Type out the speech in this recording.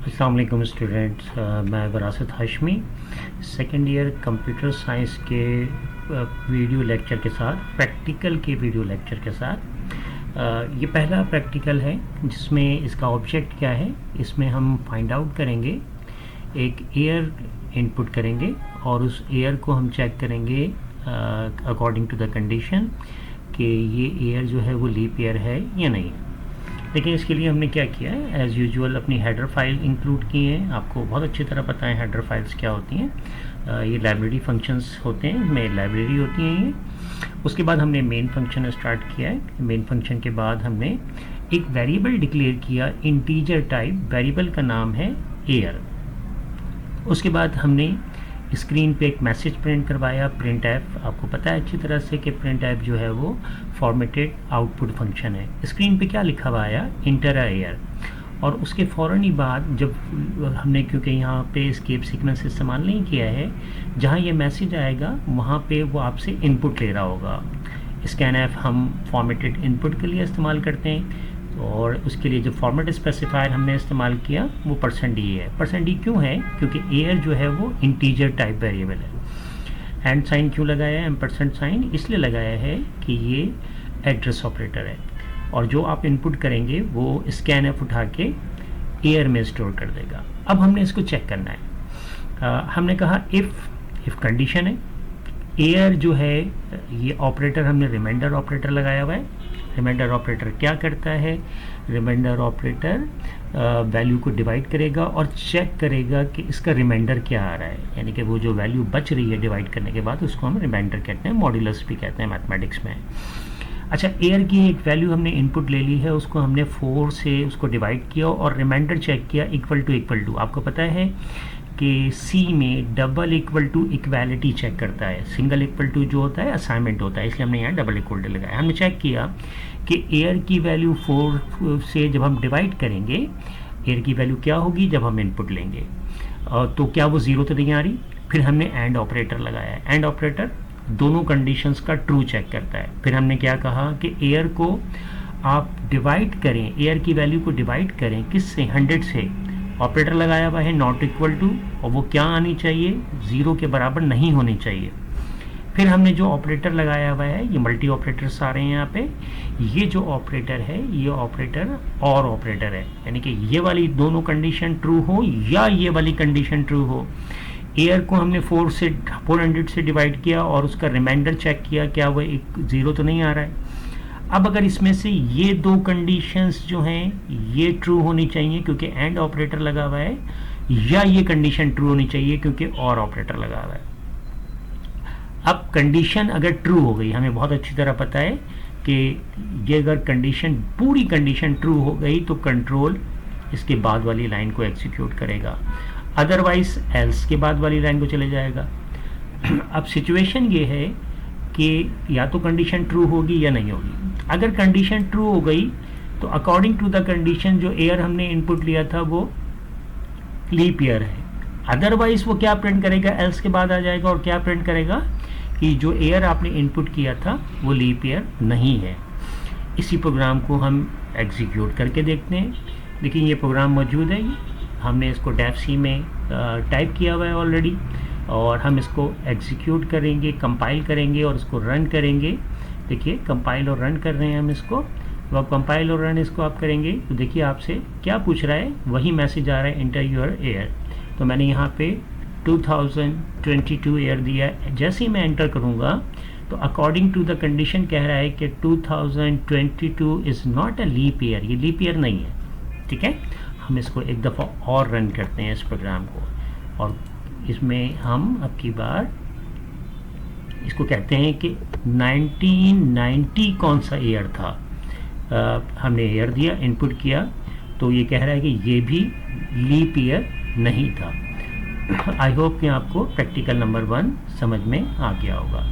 अस्सलाम वालेकुम स्टूडेंट्स, मैं वरासत Hashmi second year computer science के वीडियो लेक्चर के साथ प्रैक्टिकल के वीडियो लेक्चर के साथ ये पहला प्रैक्टिकल है जिसमें इसका ऑब्जेक्ट क्या है। इसमें हम फाइंड आउट करेंगे, एक एयर इनपुट करेंगे और उस एयर को हम चेक करेंगे अकॉर्डिंग टू द कंडीशन कि ये एयर जो है वो लीप ईयर है या नहीं। लेकिन इसके लिए हमने क्या किया है, एज़ यूजुअल अपनी हेडर फाइल इंक्लूड की है। आपको बहुत अच्छी तरह पता है हेडर फाइल्स क्या होती हैं। ये लाइब्रेरी फंक्शंस होते हैं, में लाइब्रेरी होती हैं ये। उसके बाद हमने मेन फंक्शन स्टार्ट किया है। मेन फंक्शन के बाद हमने एक वेरिएबल डिक्लेयर किया इंटीजर टाइप, वेरिएबल का नाम है एयर। उसके बाद हमने स्क्रीन पे एक मैसेज प्रिंट करवाया, प्रिंट एफ। आपको पता है अच्छी तरह से कि प्रिंट एफ जो है वो फॉर्मेटेड आउटपुट फंक्शन है। स्क्रीन पे क्या लिखा हुआ आया, इंटर एयर। और उसके फ़ौरन ही बाद जब हमने, क्योंकि यहाँ पे एस्केप सीक्वेंस इस्तेमाल नहीं किया है, जहाँ ये मैसेज आएगा वहाँ पे वो आपसे इनपुट ले रहा होगा। स्कैन एफ हम फॉर्मेटेड इनपुट के लिए इस्तेमाल करते हैं और उसके लिए जो फॉर्मेट स्पेसिफायर हमने इस्तेमाल किया वो %d है। %d क्यों है? क्योंकि एयर जो है वो इंटीजर टाइप वेरिएबल है। एंड साइन क्यों लगाया है, एम्परसेंड साइन इसलिए लगाया है कि ये एड्रेस ऑपरेटर है और जो आप इनपुट करेंगे वो स्कैन एफ उठा के एयर में स्टोर कर देगा। अब हमने इसको चेक करना है। हमने कहा इफ़ कंडीशन है, एयर जो है ये ऑपरेटर हमने रिमाइंडर ऑपरेटर लगाया हुआ है। रिमाइंडर ऑपरेटर क्या करता है, रिमाइंडर ऑपरेटर वैल्यू को डिवाइड करेगा और चेक करेगा कि इसका रिमाइंडर क्या आ रहा है, यानी कि वो जो वैल्यू बच रही है डिवाइड करने के बाद उसको हम रिमाइंडर कहते हैं, मॉड्यूलस भी कहते हैं मैथमेटिक्स में। अच्छा, एयर की एक वैल्यू हमने इनपुट ले ली है, उसको हमने 4 से उसको डिवाइड किया और रिमाइंडर चेक किया इक्वल टू। आपको पता है कि सी में double equal to equality check करता है, सिंगल इक्वल टू जो होता है असाइनमेंट होता है, इसलिए हमने यहाँ डबल इक्वल टू लगाया। हमने चेक किया कि एयर की वैल्यू 4 से जब हम डिवाइड करेंगे, एयर की वैल्यू क्या होगी जब हम इनपुट लेंगे, तो क्या वो 0 तो नहीं आ रही। फिर हमने एंड ऑपरेटर लगाया है। एंड ऑपरेटर दोनों कंडीशंस का ट्रू चेक करता है। फिर हमने क्या कहा कि एयर को आप डिवाइड करें, एयर की वैल्यू को डिवाइड करें किससे, 100 से। ऑपरेटर लगाया हुआ है नॉट इक्वल टू, और वो क्या आनी चाहिए, 0 के बराबर नहीं होनी चाहिए। फिर हमने जो ऑपरेटर लगाया हुआ है, ये मल्टी ऑपरेटर्स आ रहे हैं यहाँ पे, ये जो ऑपरेटर है ये ऑपरेटर और ऑपरेटर है, यानी कि ये वाली दोनों कंडीशन ट्रू हो या ये वाली कंडीशन ट्रू हो। एयर को हमने 400 से डिवाइड किया और उसका रिमाइंडर चेक किया, क्या वो 0 तो नहीं आ रहा है। अब अगर इसमें से ये दो कंडीशंस जो हैं ये ट्रू होनी चाहिए क्योंकि एंड ऑपरेटर लगा हुआ है, या ये कंडीशन ट्रू होनी चाहिए क्योंकि और ऑपरेटर लगा हुआ है। अब कंडीशन अगर ट्रू हो गई, हमें बहुत अच्छी तरह पता है कि ये अगर कंडीशन, पूरी कंडीशन ट्रू हो गई तो कंट्रोल इसके बाद वाली लाइन को एग्जीक्यूट करेगा, अदरवाइज एल्स के बाद वाली लाइन को चले जाएगा। अब सिचुएशन ये है कि या तो कंडीशन ट्रू होगी या नहीं होगी। अगर कंडीशन ट्रू हो गई तो अकॉर्डिंग टू द कंडीशन जो एयर हमने इनपुट लिया था वो लीप ईयर है, अदरवाइज वो क्या प्रिंट करेगा, एल्स के बाद आ जाएगा और क्या प्रिंट करेगा कि जो एयर आपने इनपुट किया था वो लीप ईयर नहीं है। इसी प्रोग्राम को हम एग्जीक्यूट करके देखते हैं। देखिए ये प्रोग्राम मौजूद है, हमने इसको डेफ सी में टाइप किया हुआ है ऑलरेडी, और हम इसको एग्जीक्यूट करेंगे, कंपाइल करेंगे और इसको रन करेंगे। देखिए कंपाइल और रन कर रहे हैं हम इसको। तो आप कंपाइल और रन इसको आप करेंगे तो देखिए आपसे क्या पूछ रहा है, वही मैसेज आ रहा है, इंटर योर एयर। तो मैंने यहाँ पे 2022 एयर दिया है। जैसे ही मैं एंटर करूँगा तो अकॉर्डिंग टू द कंडीशन कह रहा है कि 2022 is not a leap year, ये लीप ईयर नहीं है। ठीक है, हम इसको एक दफ़ा और रन करते हैं इस प्रोग्राम को, और इसमें हम अब की बार इसको कहते हैं कि 1990 कौन सा ईयर था। हमने ईयर दिया, इनपुट किया, तो ये कह रहा है कि ये भी लीप ईयर नहीं था। आई होप कि आपको प्रैक्टिकल नंबर 1 समझ में आ गया होगा।